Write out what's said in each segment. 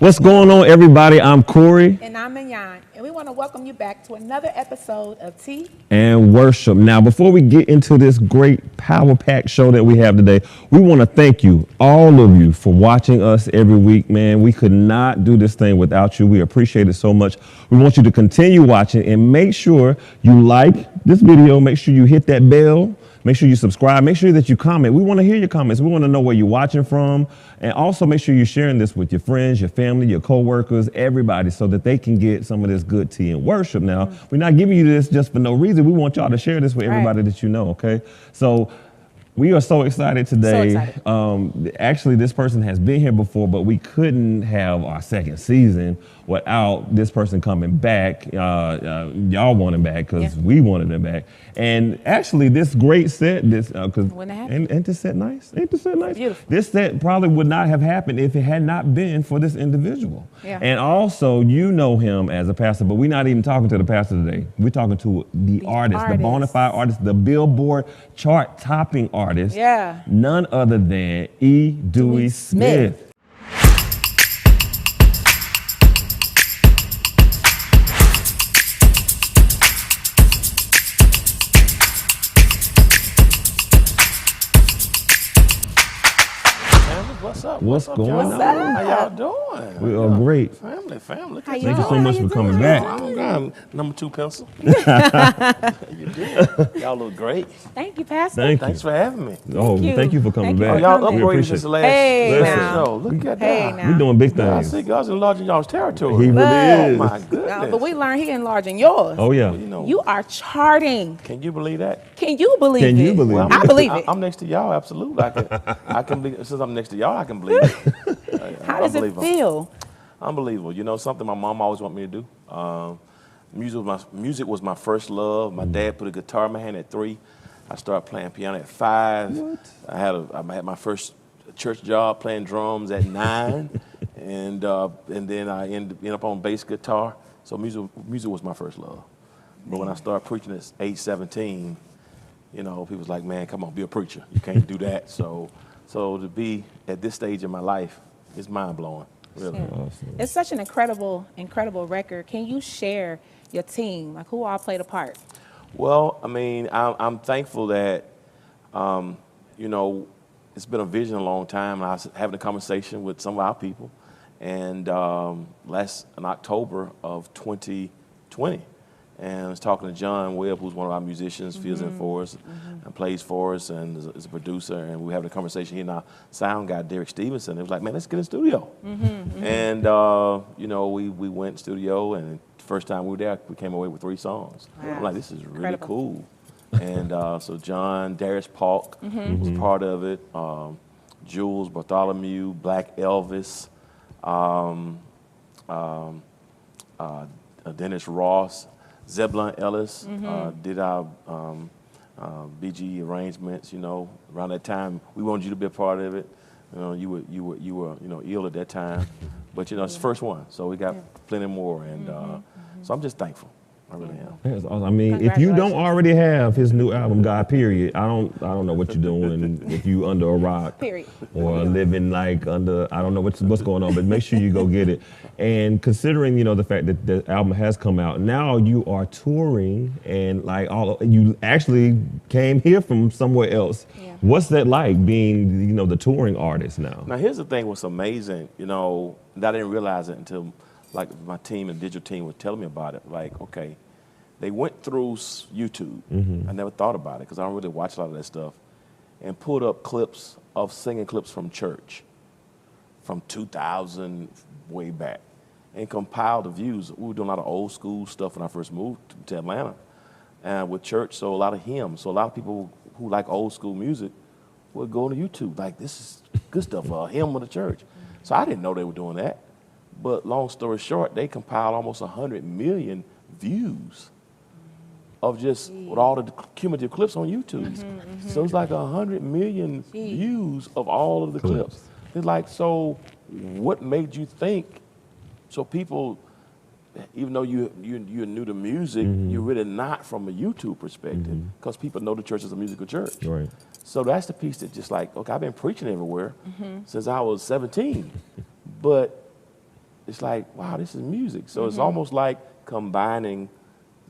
What's going on, everybody? I'm Corey. And I'm Mignon, and we want to welcome you back to another episode of Tea And Worship. Now, before we get into this great power pack show that we have today, we want to thank you, all of you, for watching us every week, man. We could not do this thing without you. We appreciate it so much. We want you to continue watching and make sure you like this video. Make sure you hit that bell. Make sure you subscribe. Make sure that you comment. We want to hear your comments. We want to know where you're watching from. And also make sure you're sharing this with your friends, your family, your coworkers, everybody, so that they can get some of this good tea and worship. Now, we're not giving you this just for no reason. We want y'all to share this with everybody that you know, okay? So we are so excited today. So excited. Actually, this person has been here before, but we couldn't have our second season without this person coming back. Y'all want him back because we wanted him back. And actually, this great set, ain't this set nice? Ain't this set nice? Beautiful. This set probably would not have happened if it had not been for this individual. Yeah. And also, you know him as a pastor, but we're not even talking to the pastor today. We're talking to the artist, the bona fide artist, the Billboard chart-topping artist. Yeah. None other than E. Dewey Smith. What's going on? How y'all doing? We are great. Family. How you Thank you so doing? much How you for coming doing? back. I'm number 2 pencil. You did. Y'all look great. Thank you, Pastor. Thanks for having me. Oh, you. thank you for coming Thank you Oh, back. for y'all coming. We upgraded appreciate since it. the Hey, last now. show. Look at Hey, that. now. We're doing big I things. see y'all's enlarging y'all's territory. He really But- is. Oh my goodness. But we learned he enlarging yours. Oh, yeah. You know, You are charting. can you believe that? Can you believe it? Can you believe it? I believe it. I'm next to y'all. Absolutely. I can believe. Since I'm next to y'all, I can believe it. How does it Unbelievable. feel? Unbelievable. You know, something my mom always wanted me to do. Music was my first love. My dad put a guitar in my hand at 3. I started playing piano at 5. What? I had my first church job playing drums at 9, and then I ended up on bass guitar. So music was my first love. But when I started preaching at age 17, you know, people was like, "Man, come on, be a preacher. You can't do that." So to be at this stage in my life is mind blowing. Really. Yeah. It's such an incredible record. Can you share your team? Like, who all played a part? Well, I mean, I'm thankful that, you know, it's been a vision a long time. And I was having a conversation with some of our people, and in October of 2020, and I was talking to John Webb, who's one of our musicians, fills in for us, and plays for us, and is a producer. And we were having a conversation. He and our sound guy, Derek Stevenson, it was like, "Man, let's get in the studio." And you know, we went in studio, and the first time we were there, we came away with 3 songs. Wow. I'm like, this is really Incredible. cool. And so John, Darius Polk was part of it. Jules Bartholomew, Black Elvis, Dennis Ross, Zebulon Ellis did our BG arrangements. You know, around that time, we wanted you to be a part of it. You know, you were ill at that time, but you know, it's the first one, so we got plenty more, and so I'm just thankful. I really am. That's awesome. I mean, if you don't already have his new album, God, period, I don't know what you're doing if you under a rock. Period. Or living like under, I don't know what's going on, but make sure you go get it. And considering, you know, the fact that the album has come out, now you are touring and like you actually came here from somewhere else. Yeah. What's that like being, you know, the touring artist now? Now, here's the thing: what's amazing, you know, and I didn't realize it until like my team and digital team was telling me about it. Like, okay, they went through YouTube. I never thought about it because I don't really watch a lot of that stuff, and pulled up clips of singing clips from church from 2000 way back, and compiled the views. We were doing a lot of old school stuff when I first moved to Atlanta, with church. So a lot of hymns. So a lot of people who like old school music would go to YouTube. Like, this is good stuff, a hymn of the church. So I didn't know they were doing that. But long story short, they compiled almost 100 million views of just with all the cumulative clips on YouTube. So it's like 100 million views of all of the clips. It's like, so what made you think, so people, even though you're new to music, you're really not from a YouTube perspective, because people know the church is a musical church. Right. So that's the piece that just like, okay, I've been preaching everywhere since I was 17, but it's like, wow, this is music. So it's almost like combining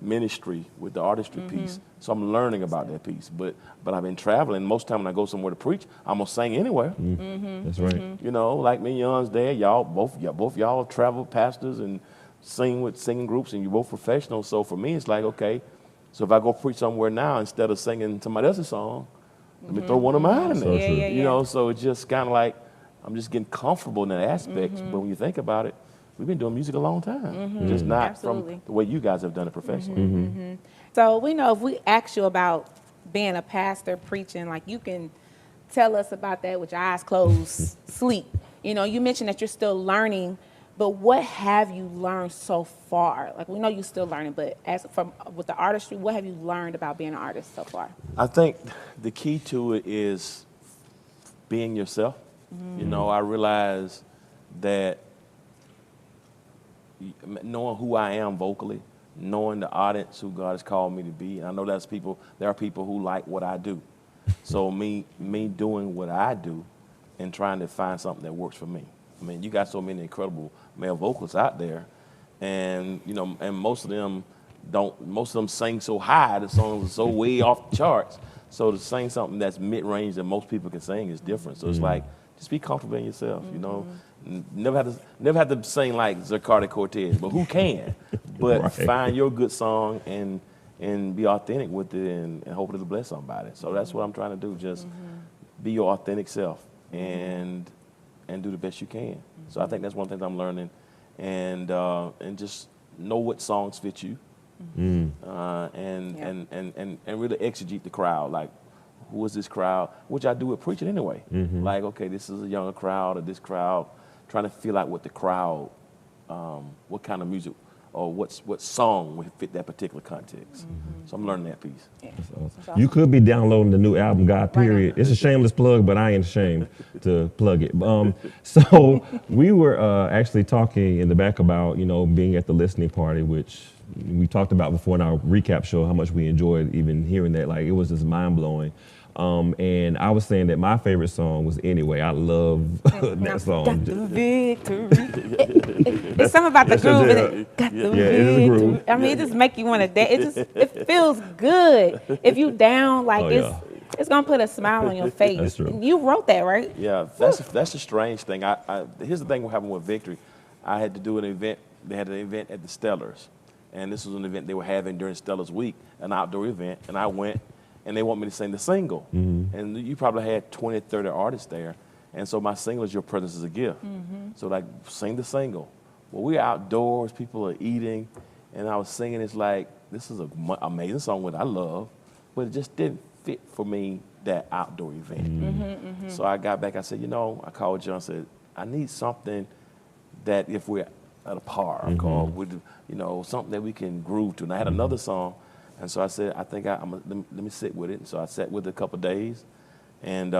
ministry with the artistry piece. So I'm learning about that piece. But I've been traveling. Most time when I go somewhere to preach, I'm gonna sing anywhere. That's right. You know, like me and Young's dad, both y'all travel pastors and sing with singing groups, and you're both professionals. So for me, it's like, okay, so if I go preach somewhere now, instead of singing somebody else's song, let me throw one of mine in there. So true. You know, so it's just kind of like I'm just getting comfortable in that aspect. But when you think about it, we've been doing music a long time, just not Absolutely. from the way you guys have done it professionally. So we know if we ask you about being a pastor, preaching, like you can tell us about that with your eyes closed, sleep. You know, you mentioned that you're still learning, but what have you learned so far? Like we know you're still learning, but with the artistry, what have you learned about being an artist so far? I think the key to it is being yourself. You know, I realize that knowing who I am vocally, knowing the audience who God has called me to be, and I know there are people who like what I do. So me doing what I do and trying to find something that works for me. I mean, you got so many incredible male vocalists out there, and you know, and most of them sing so high, the songs are so way off the charts. So to sing something that's mid-range that most people can sing is different. So it's like, just be comfortable in yourself, you know. Never have to sing like Zaccardi Cortez, but who can? But Right. find your good song and be authentic with it, and hope it'll bless somebody. So that's what I'm trying to do. Just be your authentic self and do the best you can. So I think that's one thing I'm learning, and just know what songs fit you, and really exegete the crowd. Like, who is this crowd? Which I do with preaching anyway. Like, okay, this is a younger crowd, or this crowd, trying to feel out what the crowd, what kind of music, or what song would fit that particular context. So I'm learning that piece. That's awesome. You could be downloading the new album, God Period. It's a shameless plug, but I ain't ashamed to plug it. So we were actually talking in the back about, you know, being at the listening party, which we talked about before in our recap show, how much we enjoyed even hearing that. Like, it was just mind blowing. And I was saying that my favorite song was Anyway. I love that song. Got the victory. It's something about the Yes, it groove in is. it. Got the Yeah, it is a groove. victory. I mean, it just make you want to dance. It feels good. If you down, like Oh, yeah. it's gonna put a smile on your face. That's true. You wrote that, right? Yeah, that's a strange thing. Here's the thing what happened with Victory. I had to do an event. They had an event at the Stellars, and this was an event they were having during Stellars Week, an outdoor event, and I went, and they want me to sing the single. And you probably had 20, 30 artists there, and so my single is Your Presence is a Gift. So like, sing the single. Well, we're outdoors, people are eating, and I was singing. It's like, this is an amazing song that I love, but it just didn't fit for me, that outdoor event. So I got back, I said, you know, I called John and said, I need something that if we're at a park or with, you know, something that we can groove to. And I had another song, and so I said, I think let me sit with it. And so I sat with it a couple of days and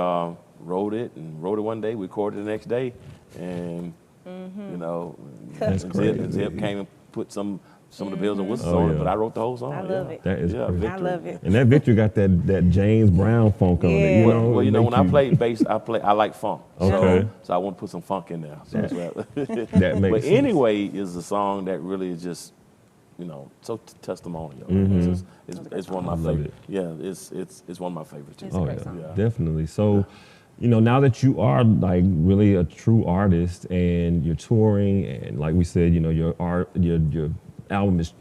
wrote it one day, recorded it the next day, and you know, That's and crazy. Zip came and put some of the bells and whistles on it, but I wrote the whole song. I love it. That is Yeah, crazy. I love it. And that Victory got that James Brown funk on it. You Yeah. know, Well, you know, make when I play bass, I like funk. Okay. So I want to put some funk in there. So that's what that makes but sense. Anyway, is a song that really is just, you know, so testimonial. It's one of my love favorites. Yeah, it's one of my favorites too. It's a Oh great yeah, song. Yeah. definitely. So, you know, now that you are like really a true artist and you're touring, and like we said, you know, your album is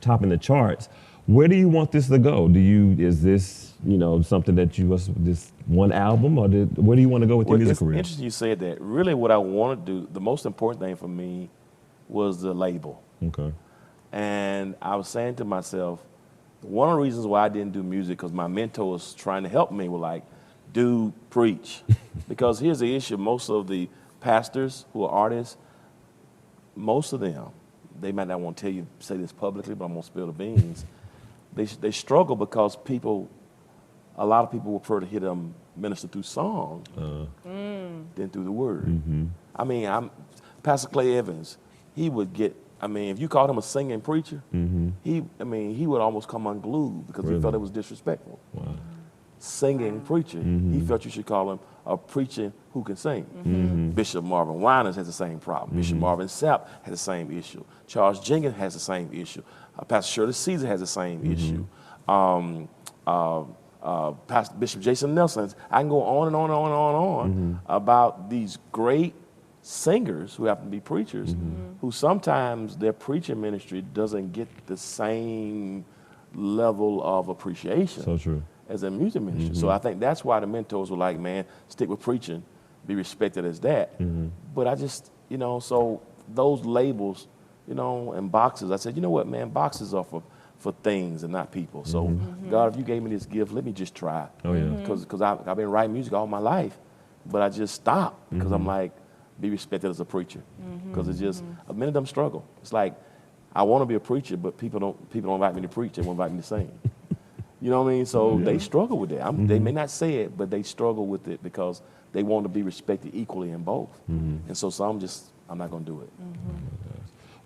topping the charts. Where do you want this to go? Is this, you know, something that you was this one album, or where do you want to go with your music It's career? interesting you said that. Really, what I want to do, the most important thing for me, was the label. Okay. And I was saying to myself, one of the reasons why I didn't do music, because my mentor was trying to help me, were like, dude, preach. Because here's the issue, most of the pastors who are artists, most of them, they might not want to say this publicly, but I'm going to spill the beans. They struggle because a lot of people would prefer to hear them minister through song than through the word. I mean, Pastor Clay Evans, he would get, I mean, if you called him a singing preacher, he would almost come unglued because he Really? felt it was disrespectful. Wow. singing preacher. He felt you should call him a preacher who can sing. Bishop Marvin Winans has the same problem. Bishop Marvin Sapp has the same issue. Charles Jenkins has the same issue. Pastor Shirley Caesar has the same issue. Pastor Bishop Jason Nelson. I can go on and on and on and on about these great singers who happen to be preachers, who sometimes their preaching ministry doesn't get the same level of appreciation So true. as a music ministry. So I think that's why the mentors were like, man, stick with preaching, be respected as that. But I just, so those labels, and boxes, I said, you know what, man, boxes are for things and not people. So God, if you gave me this gift, let me just try. Oh, yeah. Because I've been writing music all my life, but I just stopped because I'm like, be respected as a preacher. Because it's just, many of them struggle. It's like, I want to be a preacher, but people don't invite me to preach. They won't invite me to sing. You know what I mean? So they struggle with that. They may not say it, but they struggle with it because they want to be respected equally in both. And so some I'm not going to do it.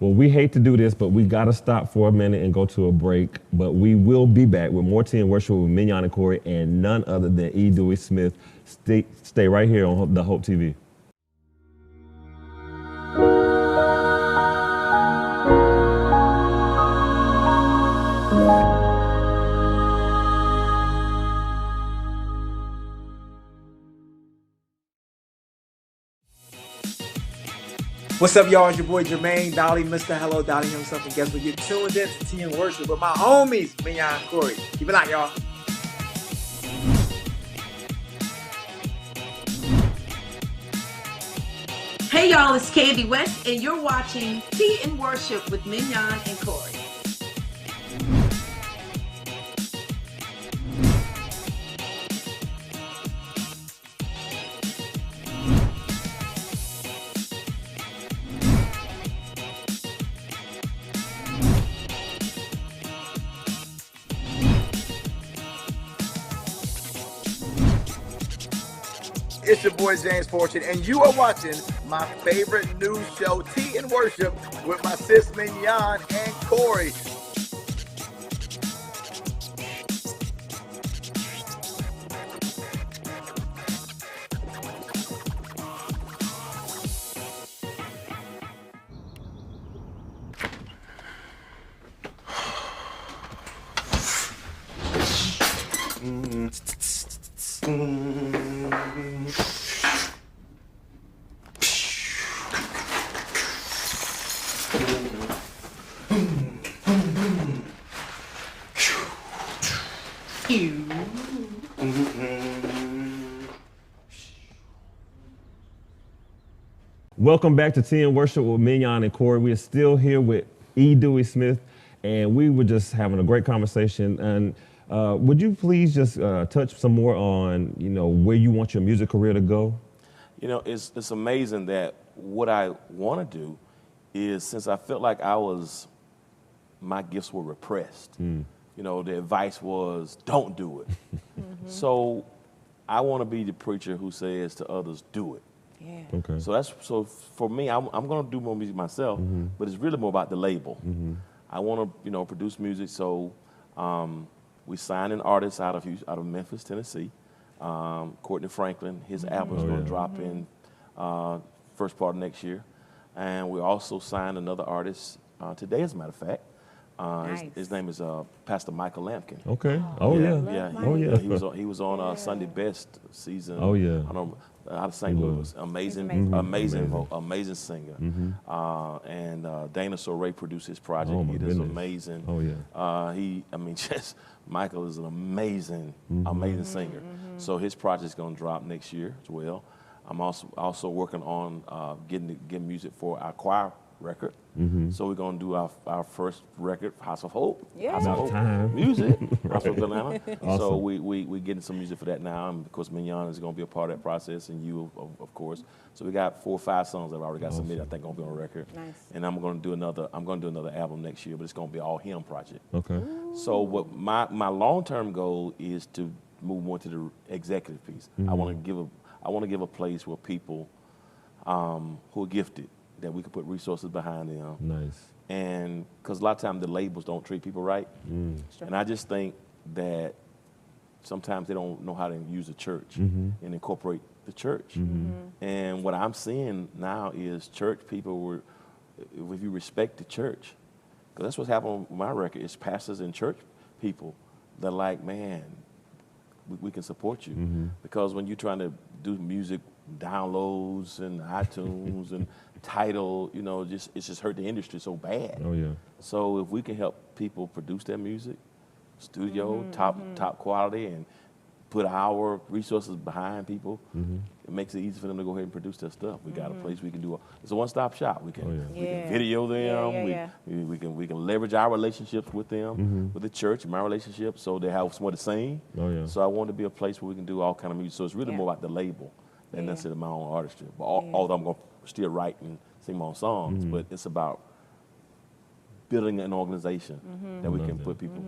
Well, we hate to do this, but we got to stop for a minute and go to a break. But we will be back with more Tea and Worship with Mignon and Corey and none other than E. Dewey Smith. Stay right here on the Hope TV. What's up, y'all? It's your boy Jermaine Dolly, Mr. Hello Dolly himself, and guess what? You're tuned in to Tea and Worship with my homies, Mignon and Corey. Keep it locked, y'all. Hey y'all, it's Candy West, and you're watching Tea and Worship with Mignon and Corey. It's your boy James Fortune, and you are watching my favorite news show, Tea and Worship, with my sis Mignon and Corey. Welcome back to Tea and Worship with Mignon and Corey. We are still here with E. Dewey Smith, and we were just having a great conversation. And would you please just touch some more on, where you want your music career to go? It's amazing that what I want to do is, since I felt like my gifts were repressed. The advice was, don't do it. So I want to be the preacher who says to others, do it. Yeah. Okay. So for me, I'm going to do more music myself, but it's really more about the label. I want to, produce music. So we signed an artist out of Memphis, Tennessee, Courtney Franklin. His album is going to drop in first part of next year, and we also signed another artist today, as a matter of fact. Nice. His name is Pastor Michael Lampkin. Okay. Oh, yeah. Yeah. Oh, yeah. He was on Sunday Best season. Oh, yeah. I don't out of St. Louis. Amazing, amazing singer. And Dana Soray produced his project. Oh, my It is goodness. amazing. Oh, yeah. Michael is an amazing singer. So his project's going to drop next year as well. I'm also working on getting music for our choir record. So we're going to do our first record, House of Hope. Yeah. House of About Hope time. music, House of Atlanta. Awesome. So we getting some music for that now, and of course Mignon is going to be a part of that process, and you of course. So we got 4 or 5 songs that I've already got submitted. I think going to be on record. Nice. And I'm going to do another album next year, but it's going to be all him project. Okay. So what my long-term goal is to move more to the executive piece. I want to give a place where people who are gifted, that we can put resources behind them. Nice. And because a lot of times the labels don't treat people right. And I just think that sometimes they don't know how to use the church and incorporate the church. And what I'm seeing now is church people if you respect the church, because that's what's happening with my record, is pastors and church people, they're like, man, we can support you. Because when you're trying to do music downloads and iTunes and Tidal, you know, it's just hurt the industry so bad. Oh, yeah. So if we can help people produce their music, studio, top quality, and put our resources behind people, it makes it easy for them to go ahead and produce their stuff. We got a place we can do. It's a one-stop shop. We can, we can video them. We can leverage our relationships with them, with the church, my relationship, so they have somewhere to sing. Oh, yeah. So I want to be a place where we can do all kind of music. So it's really more about the label than necessarily my own artistry. But although I'm going to still write and sing my own songs, but it's about building an organization that we can put people,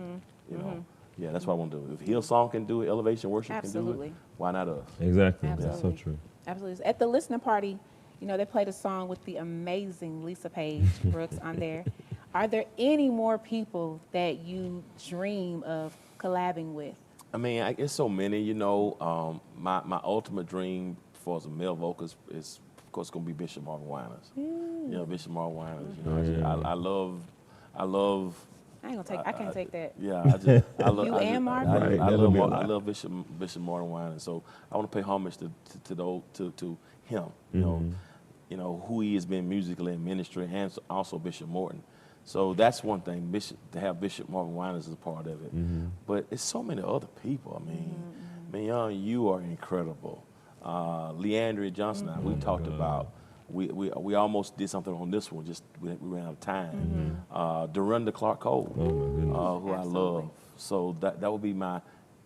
you know. Yeah, that's what I want to do. If Hillsong can do it, Elevation Worship can do it, why not us? Exactly. Absolutely. That's so true. Absolutely. At the listening party, you know, they played a song with the amazing Lisa Page Brooks on there. Are there any more people that you dream of collabing with? I mean, it's so many, you know. My ultimate dream for as a male vocalist is, of course, going to be Bishop Marvin Winans. You know, Bishop Marvin Winans. You know, I love. I ain't gonna take. I can't take that. Yeah, I love You and Marvin? Right, I that'll be a love lot. Bishop Marvin Winans. So I want to pay homage to him. You know who he has been musically in ministry, and also Bishop Morton. So that's one thing. To have Bishop Marvin Winans as a part of it. But it's so many other people. I mean, Young, you are incredible. Leandria Johnson, we talked about. We almost did something on this one. Just we ran out of time. Dorinda Clark Cole, who I love. So that would be my,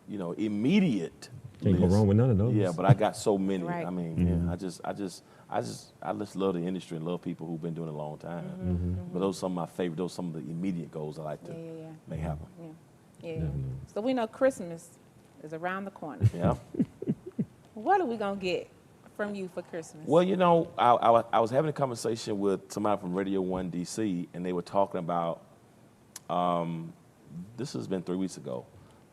you know, immediate. Can't go list. wrong with none of those. Yeah, but I got so many. Right. I mean, I just love the industry and love people who've been doing it a long time. But those are some of my favorite. Those are some of the immediate goals I like to make happen. Yeah. So we know Christmas is around the corner. Yeah. What are we gonna get from you for Christmas? Well, you know, I was having a conversation with somebody from Radio 1 DC, and they were talking about, this has been 3 weeks ago,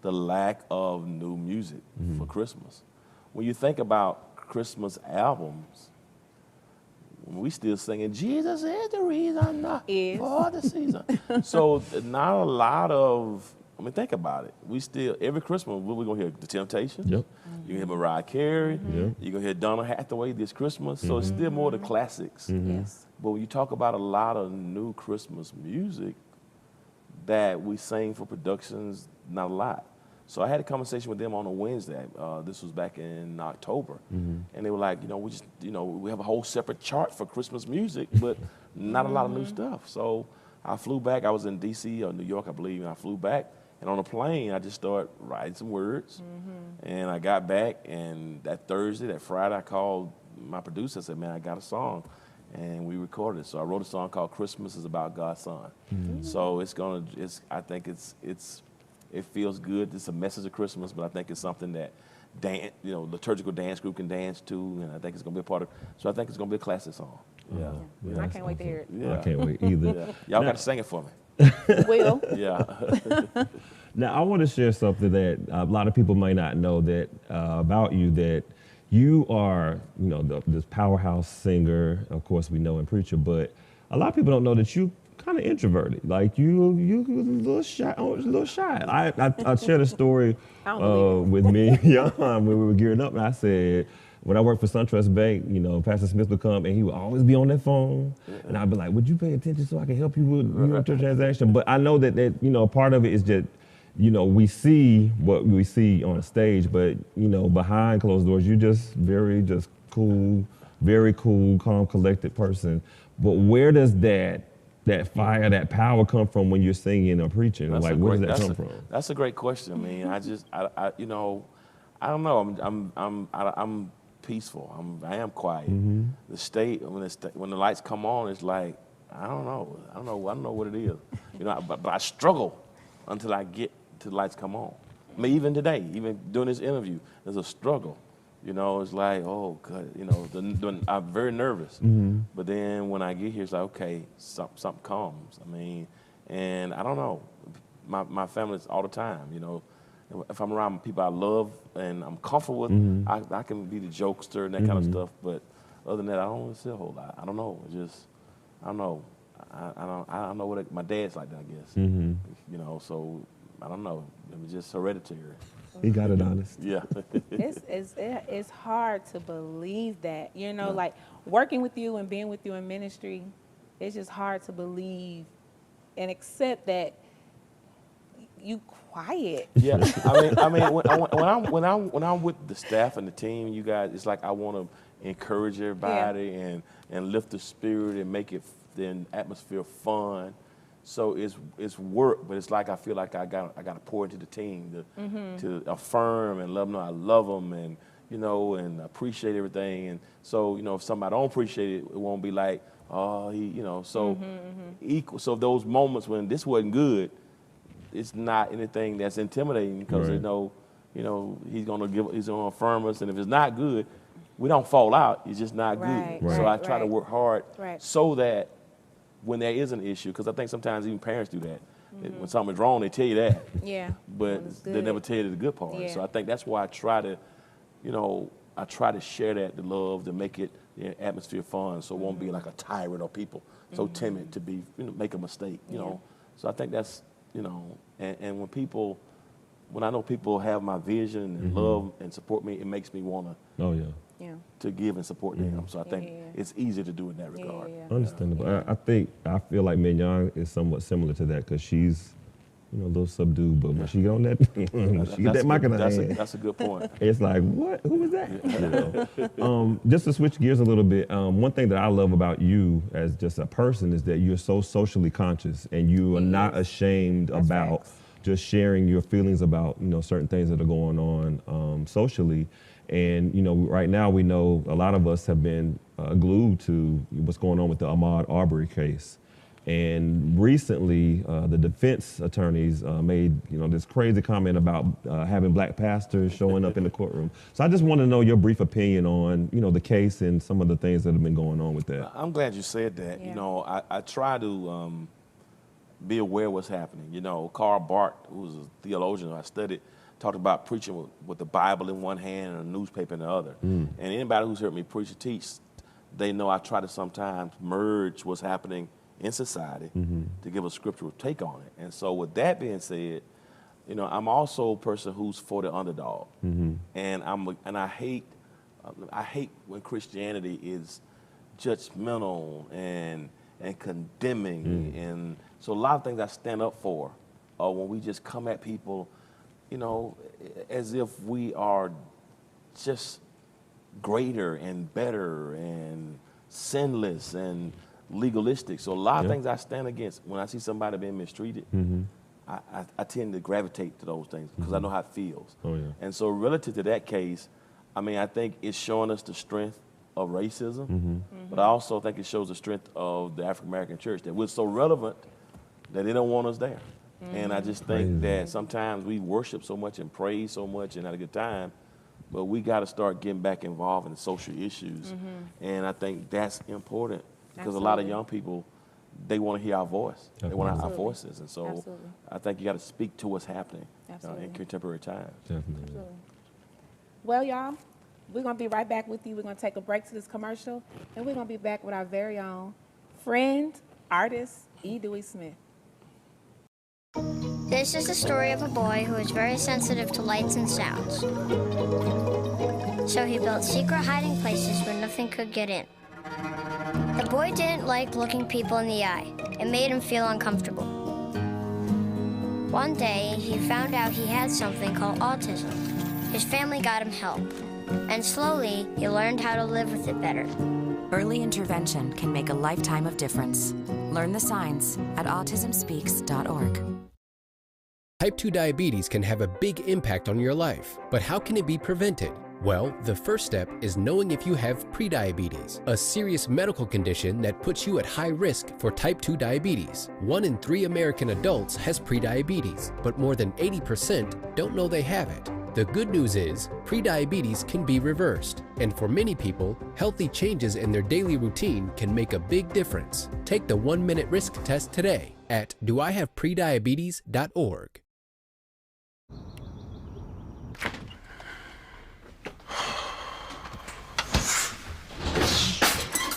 the lack of new music for Christmas. When you think about Christmas albums, we still singing, Jesus is the reason for the season. So not a lot of, I mean, think about it. We still, every Christmas, what we going to hear? The Temptations. Yep. You hear Mariah Carey. Yep. You're going to hear Donna Hathaway this Christmas. So it's still more the classics. Yes. But when you talk about a lot of new Christmas music that we sing for productions, not a lot. So I had a conversation with them on a Wednesday. This was back in October. And they were like, you know, we have a whole separate chart for Christmas music, but not a lot of new stuff. So I flew back. I was in D.C. or New York, I believe, and I flew back. And on a plane, I just started writing some words. And I got back, and that Friday, I called my producer and said, man, I got a song. And we recorded it. So I wrote a song called Christmas is About God's Son. So I think it feels good. It's a message of Christmas, but I think it's something that liturgical dance group can dance to, and I think it's going to be a part of. So I think it's going to be a classic song. Yeah. I can't wait to hear it. Yeah. I can't wait either. Yeah. Y'all got to sing it for me. Will. Yeah. Now, I want to share something that a lot of people might not know that about you, that you are, you know, this powerhouse singer, of course we know, and preacher, but a lot of people don't know that you kind of introverted. Like you a little shy. I shared a story with me and Jan when we were gearing up, and I said, when I worked for SunTrust Bank, you know, Pastor Smith would come and he would always be on that phone. And I'd be like, would you pay attention so I can help you with your transaction? But I know that, you know, part of it is that, you know, we see what we see on stage, but, you know, behind closed doors, you're just very cool, very cool, calm, collected person. But where does that fire, that power come from when you're singing or preaching? Like, where does that come from? That's a great question. I mean, I you know, I don't know. I'm peaceful. I am quiet. The state when the lights come on, it's like I don't know what it is. You know, but I struggle until I get to the lights come on. I mean, even today, even doing this interview, there's a struggle. You know, it's like, oh, God, you know, I'm very nervous. But then when I get here, it's like, okay, something comes. I mean, and I don't know. My family's all the time, you know, if I'm around people I love and I'm comfortable with, I can be the jokester and that kind of stuff. But other than that, I don't really see a whole lot. I don't know. It's just, I don't know. I don't know what my dad's like that, I guess. You know, so I don't know. It was just hereditary. He got it honest. Yeah. It's hard to believe that, you know, like working with you and being with you in ministry, it's just hard to believe and accept that you quiet. Yeah, I mean, when I'm with the staff and the team, you guys, it's like I want to encourage everybody and lift the spirit and make it the atmosphere fun. So it's work, but it's like I feel like I got to pour into the team to affirm and let them know I love them and you know and appreciate everything. And so you know if somebody don't appreciate it, it won't be like oh he you know so equal. So those moments when this wasn't good, it's not anything that's intimidating because you know he's gonna affirm us, and if it's not good, we don't fall out. It's just not good. So I try to work hard so that when there is an issue, because I think sometimes even parents do that. When something's wrong, they tell you that. Yeah. But they never tell you the good part. Yeah. So I think that's why I try to, you know, share that, the love, to make it the atmosphere fun, so it won't be like a tyrant or people so timid to be, you know, make a mistake, you know. So I think that's, you know, and when I know people have my vision and love and support me, it makes me want to. To give and support them. So I think it's easier to do in that regard. Understandable. I feel like Mignon is somewhat similar to that because she's, you know, a little subdued, but when she get on that, she get that mic in her hand. That's a good point. It's like, what? Who was that? You know? Just to switch gears a little bit, one thing that I love about you as just a person is that you're so socially conscious and you are not ashamed about just sharing your feelings about, you know, certain things that are going on socially. And, you know, right now we know a lot of us have been glued to what's going on with the Ahmaud Arbery case. And recently, the defense attorneys made, you know, this crazy comment about having black pastors showing up in the courtroom. So I just want to know your brief opinion on, you know, the case and some of the things that have been going on with that. I'm glad you said that. You know, I try to be aware of what's happening. You know, Karl Barth, who was a theologian I studied, talked about preaching with the Bible in one hand and a newspaper in the other. And anybody who's heard me preach or teach, they know I try to sometimes merge what's happening in society to give a scriptural take on it. And so with that being said, you know, I'm also a person who's for the underdog. And I hate when Christianity is judgmental and condemning. And so a lot of things I stand up for are when we just come at people, you know, as if we are just greater and better and sinless and legalistic. So a lot of things I stand against when I see somebody being mistreated. I tend to gravitate to those things because I know how it feels. And so relative to that case, I mean, I think it's showing us the strength of racism, but I also think it shows the strength of the African American church, that we're so relevant that they don't want us there. And I just think that sometimes we worship so much and praise so much and had a good time, but we got to start getting back involved in the social issues. And I think that's important because a lot of young people, they want to hear our voice. They want our voices. And so I think you got to speak to what's happening in contemporary times. Definitely. Well, y'all, we're going to be right back with you. We're going to take a break to this commercial, and we're going to be back with our very own friend, artist, E. Dewey Smith. This is the story of a boy who was very sensitive to lights and sounds. So he built secret hiding places where nothing could get in. The boy didn't like looking people in the eye. It made him feel uncomfortable. One day, he found out he had something called autism. His family got him help, and slowly, he learned how to live with it better. Early intervention can make a lifetime of difference. Learn the signs at autismspeaks.org. Type 2 diabetes can have a big impact on your life, but how can it be prevented? Well, the first step is knowing if you have prediabetes, a serious medical condition that puts you at high risk for type 2 diabetes. 1 in 3 American adults has prediabetes, but more than 80% don't know they have it. The good news is, prediabetes can be reversed, and for many people, healthy changes in their daily routine can make a big difference. Take the 1-minute risk test today at doihaveprediabetes.org.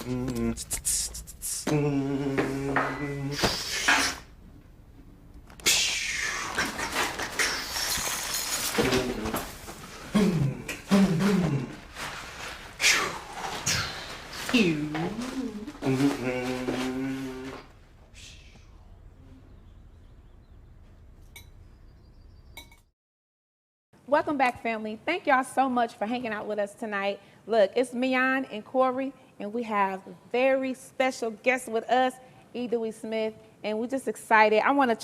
Welcome back, family. Thank y'all so much for hanging out with us tonight. Look, it's Mignon and Corey, and we have very special guests with us, E. Dewey Smith, and we're just excited. I want to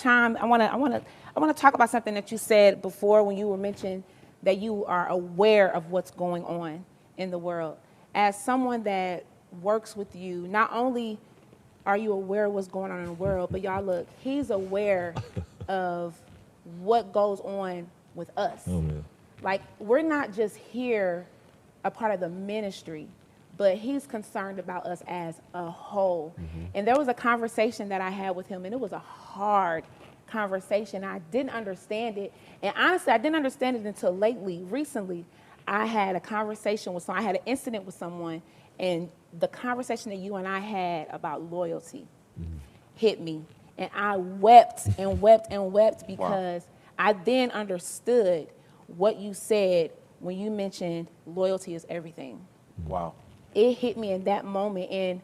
talk about something that you said before when you were mentioning that you are aware of what's going on in the world. As someone that works with you, not only are you aware of what's going on in the world, but y'all look, he's aware of what goes on with us. Oh, man. Like, we're not just here a part of the ministry, but he's concerned about us as a whole. And there was a conversation that I had with him, and it was a hard conversation. I didn't understand it. And honestly, I didn't understand it until recently, I had a conversation with someone, I had an incident with someone, and the conversation that you and I had about loyalty hit me. And I wept and wept and wept because I then understood what you said when you mentioned loyalty is everything. Wow. It hit me in that moment. And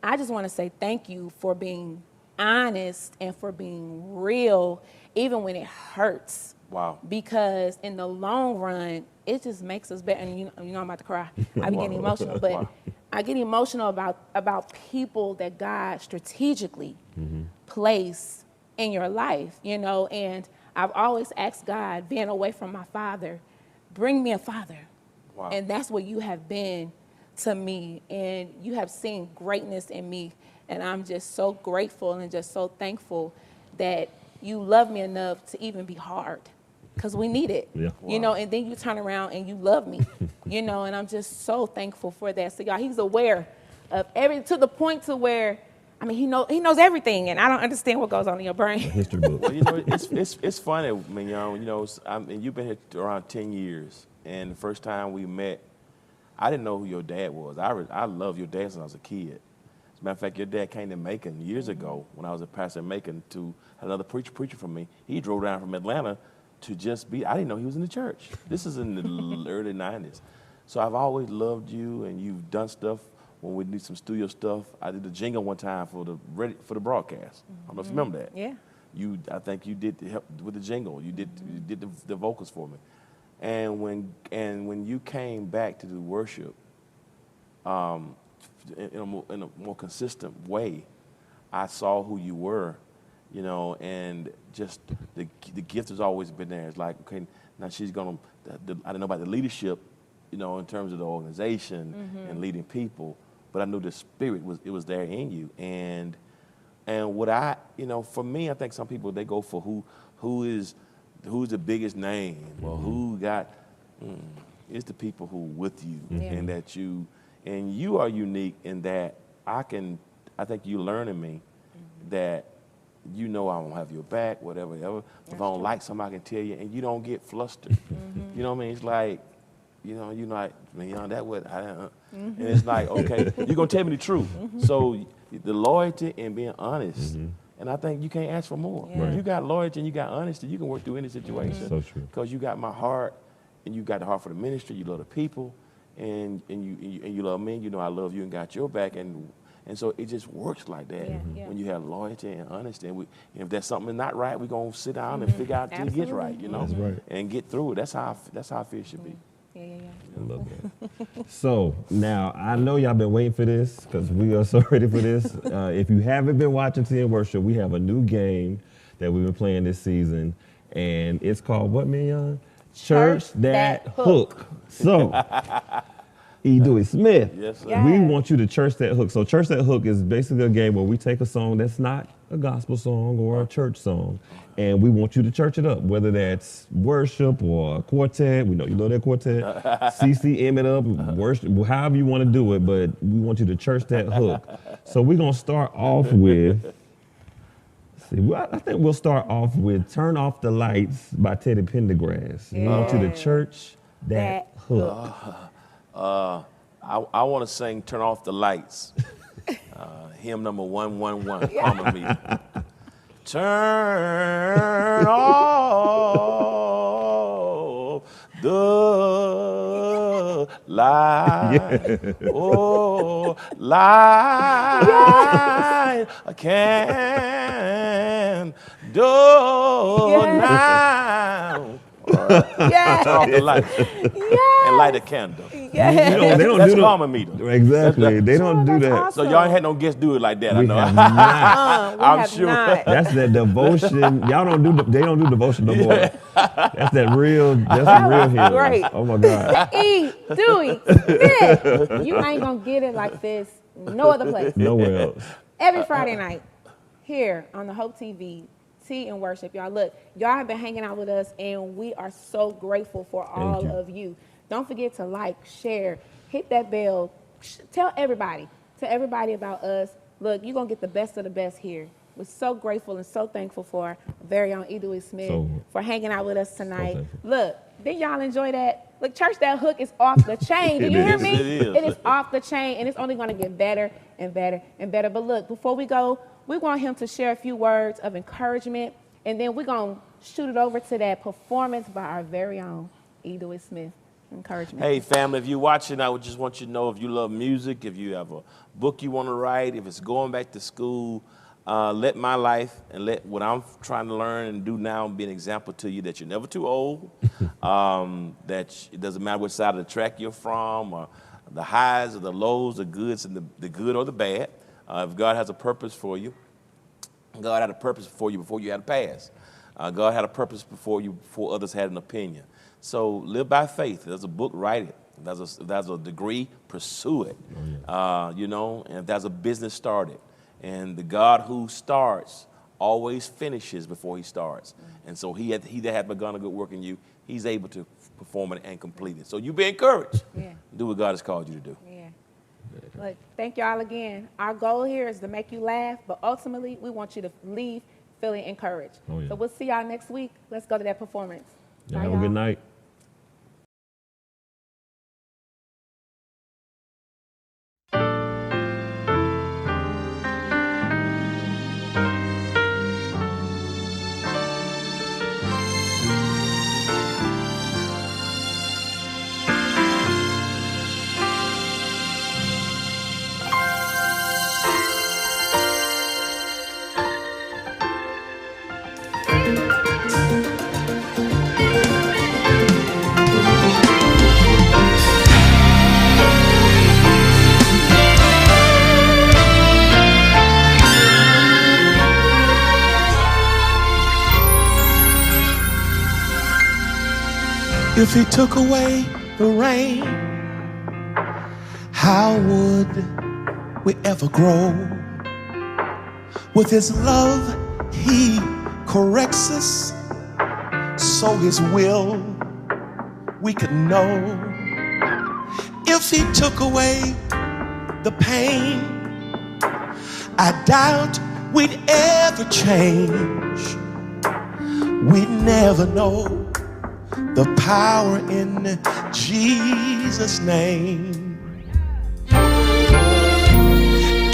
I just want to say thank you for being honest and for being real, even when it hurts. Wow. Because in the long run, it just makes us better. And you know I'm about to cry. I be getting emotional, but I get emotional about people that God strategically placed in your life, you know. And I've always asked God, being away from my father, bring me a father. Wow. And that's what you have been to me. And you have seen greatness in me. And I'm just so grateful and just so thankful that you love me enough to even be hard. Because we need it, you know, and then you turn around and you love me, you know, and I'm just so thankful for that. So, y'all, he's aware of everything to the point to where, I mean, he knows everything, and I don't understand what goes on in your brain. History book. Well, you know, it's funny, Mignon, you know, and you've been here around 10 years, and the first time we met, I didn't know who your dad was. I loved your dad since I was a kid. As a matter of fact, your dad came to Macon years ago when I was a pastor in Macon to another preacher from me. He drove down from Atlanta to just be, I didn't know he was in the church. This is in the early 90s. So I've always loved you, and you've done stuff when we need some studio stuff. I did the jingle one time for the broadcast. I don't know if you remember that. Yeah. I think you did help with the jingle. You did the vocals for me. And when you came back to do worship, in a more consistent way, I saw who you were. You know, and just the gift has always been there. It's like, okay, now she's gonna, I don't know about the leadership, you know, in terms of the organization and leading people, but I knew the spirit was there in you. And what you know, for me, I think some people, they go for who's the biggest name, or who got, it's the people who with you, and that you are unique in that I think you learn in me that, you know, I don't have your back, whatever. If I don't like something, I can tell you, and you don't get flustered. You know what I mean? It's like, you know, you're like, man, that what and it's like, okay, you're gonna tell me the truth. So the loyalty and being honest, and I think you can't ask for more. Yeah. If you got loyalty and you got honesty, you can work through any situation. So true. Because you got my heart, and you got the heart for the ministry. You love the people, and you love me. You know I love you and got your back, and so it just works like that when you have loyalty and honesty. And if there's something not right, we're going to sit down and figure out until it gets right, you know, That's right. and get through it. That's how I feel it should be. Yeah. I love that. So now I know y'all been waiting for this because we are so ready for this. If you haven't been watching Tea and Worship, we have a new game that we've been playing this season, and it's called what, Mignon? Church That Hook. So, E. Dewey Smith, Yes, sir. we want you to church that hook. So Church That Hook is basically a game where we take a song that's not a gospel song or a church song, and we want you to church it up, whether that's worship or a quartet. We know you love that quartet. CCM it up, worship, however you want to do it, but we want you to church that hook. So we're going to start off with, I think we'll start off with Turn Off the Lights by Teddy Pendergrass. We want you to church that hook. I want to sing Turn Off the Lights Hymn number 111, Karma Meter. Turn off the light. Oh, light a candle now. Turn off the light and light a candle. Yes. They don't That's do Karma Meter. Exactly. They don't do that. awesome. So y'all ain't had no guests do it like that, I We know. have not. I'm have sure. not. That's that devotion. Y'all don't do. They don't do devotion no more. That's that real. That's some real hymns. Right. Oh my God. E. Dewey Smith. You ain't gonna get it like this no other place. Nowhere else. Every Friday night here on the Hope TV, Tea and Worship. Y'all look, y'all have been hanging out with us, and we are so grateful for all you. of you. Don't forget to like, share, hit that bell, tell everybody about us. Look, you're gonna get the best of the best here. We're so grateful and so thankful for our very own E. Dewey Smith for hanging out with us tonight. thankful. Look, did y'all enjoy that? Look, church, that hook is off the chain. Do you hear me? It is. It is off the chain, and it's only going to get better and better and better. But look, before we go, we want him to share a few words of encouragement, and then we're going to shoot it over to that performance by our very own E. Dewey Smith. Encouragement. Hey, family, if you're watching, I would just want you to know if you love music, if you have a book you want to write, if it's going back to school, let my life and let what I'm trying to learn and do now be an example to you that you're never too old, that it doesn't matter which side of the track you're from, or the highs or the lows, the goods and the good or the bad. If God has a purpose for you, God had a purpose for you before you had a past. God had a purpose before others had an opinion. So live by faith. There's a book, write it. If there's a degree, pursue it. You know, and if there's a business, start it. And the God who starts always finishes before he starts. And so he that hath begun a good work in you, he's able to perform it and complete it. So you be encouraged. Yeah. Do what God has called you to do. Yeah. Look, thank y'all again. Our goal here is to make you laugh, but ultimately we want you to leave feeling encouraged. Oh, yeah. So we'll see y'all next week. Let's go to that performance. Y'all Bye, have a good y'all. night. If he took away the rain, how would we ever grow? With his love, he corrects us, so his will we could know. If he took away the pain, I doubt we'd ever change. We'd never know the power in Jesus' name.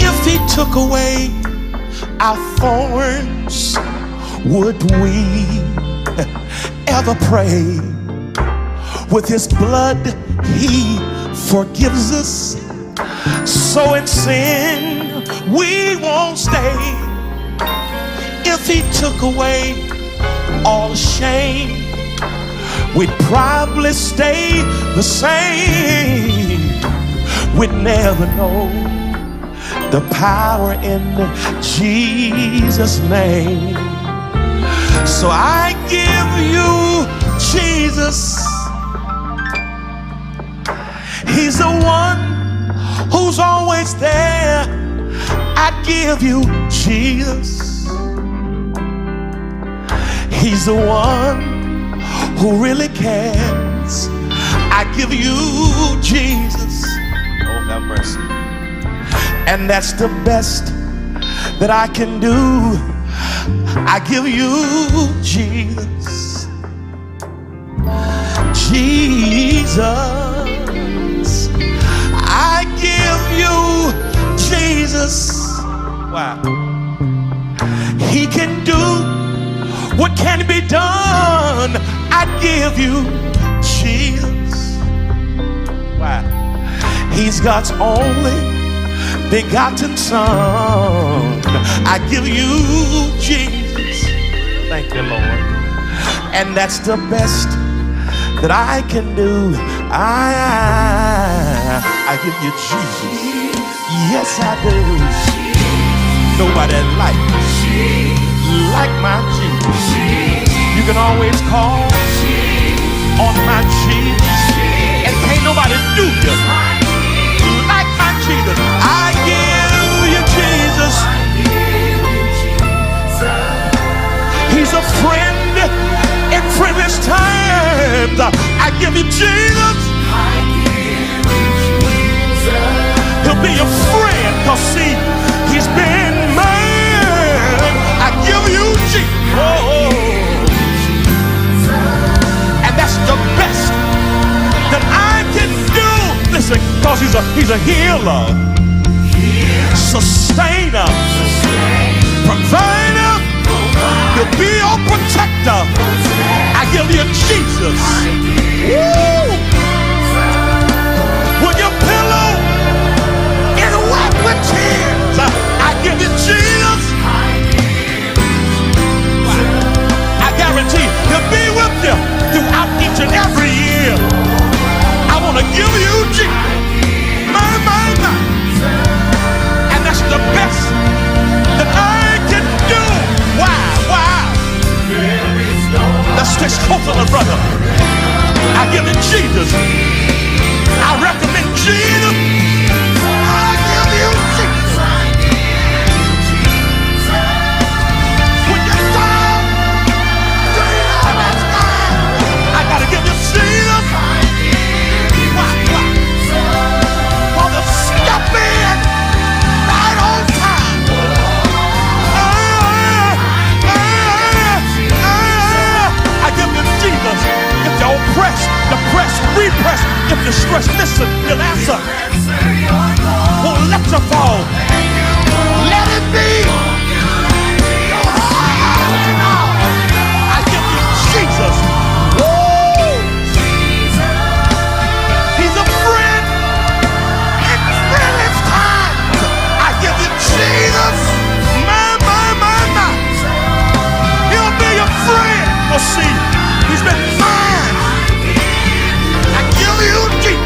If he took away our thorns, would we ever pray? With his blood, he forgives us, so in sin we won't stay. If he took away all shame, we'd probably stay the same. We'd never know the power in Jesus' name. So I give you Jesus. He's the one who's always there. I give you Jesus. He's the one who really cares. I give you Jesus. Oh, have mercy. And that's the best that I can do. I give you Jesus. Jesus. I give you Jesus. Jesus. Wow. He can do what can be done. I give you Jesus. Wow. He's God's only begotten Son. I give you Jesus. Thank you, Lord. And that's the best that I can do. I give you Jesus. Yes, I do. Nobody like my Jesus. You can always call on my Jesus, and can't nobody do you like my Jesus. I give you Jesus. He's a friend in friendless times. I give you Jesus. He'll be your friend, cause see, he's been mine. I give you Jesus. Oh. And that's the best that I can do. Listen, cause he's a healer, sustainer, provider. He'll be your protector. I give you Jesus. Woo! With your pillow and wipe with tears, I give you Jesus. I guarantee he'll be with you throughout each and every year. I want to give you Jesus. My. And that's the best that I can do. Wow. Let's stick close to the brother. I give you Jesus. I recommend Jesus. I give you Jesus. When you're down, I gotta give you Jesus. Why? For the step in right on time. I give you Jesus. If you're oppressed, depressed, repressed, if you're stressed, listen, you'll answer. Won't let you fall. Let it be. I give you Jesus. Woo! He's a friend in friendless time. I give you Jesus. My. He'll be your friend. Oh, see, he's been mine. I give you Jesus.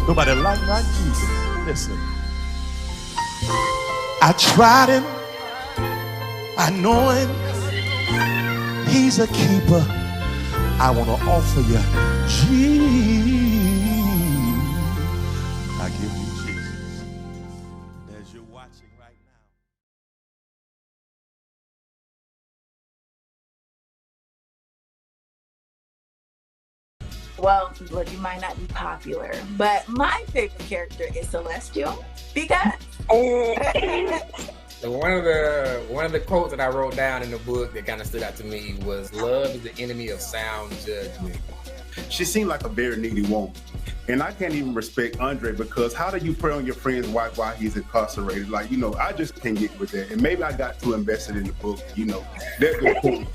Nobody like my Jesus. Listen. I tried him. I know him. He's a keeper. I want to offer you Jesus. I give you Jesus. As you're watching right now. Well, look, you might not be popular, but my favorite character is Celestial because So one of the quotes that I wrote down in the book that kind of stood out to me was, "Love is the enemy of sound judgment." She seemed like a very needy woman. And I can't even respect Andre, because how do you prey on your friend's wife while he's incarcerated? Like, I just can't get with that. And maybe I got too invested in the book, That's the point.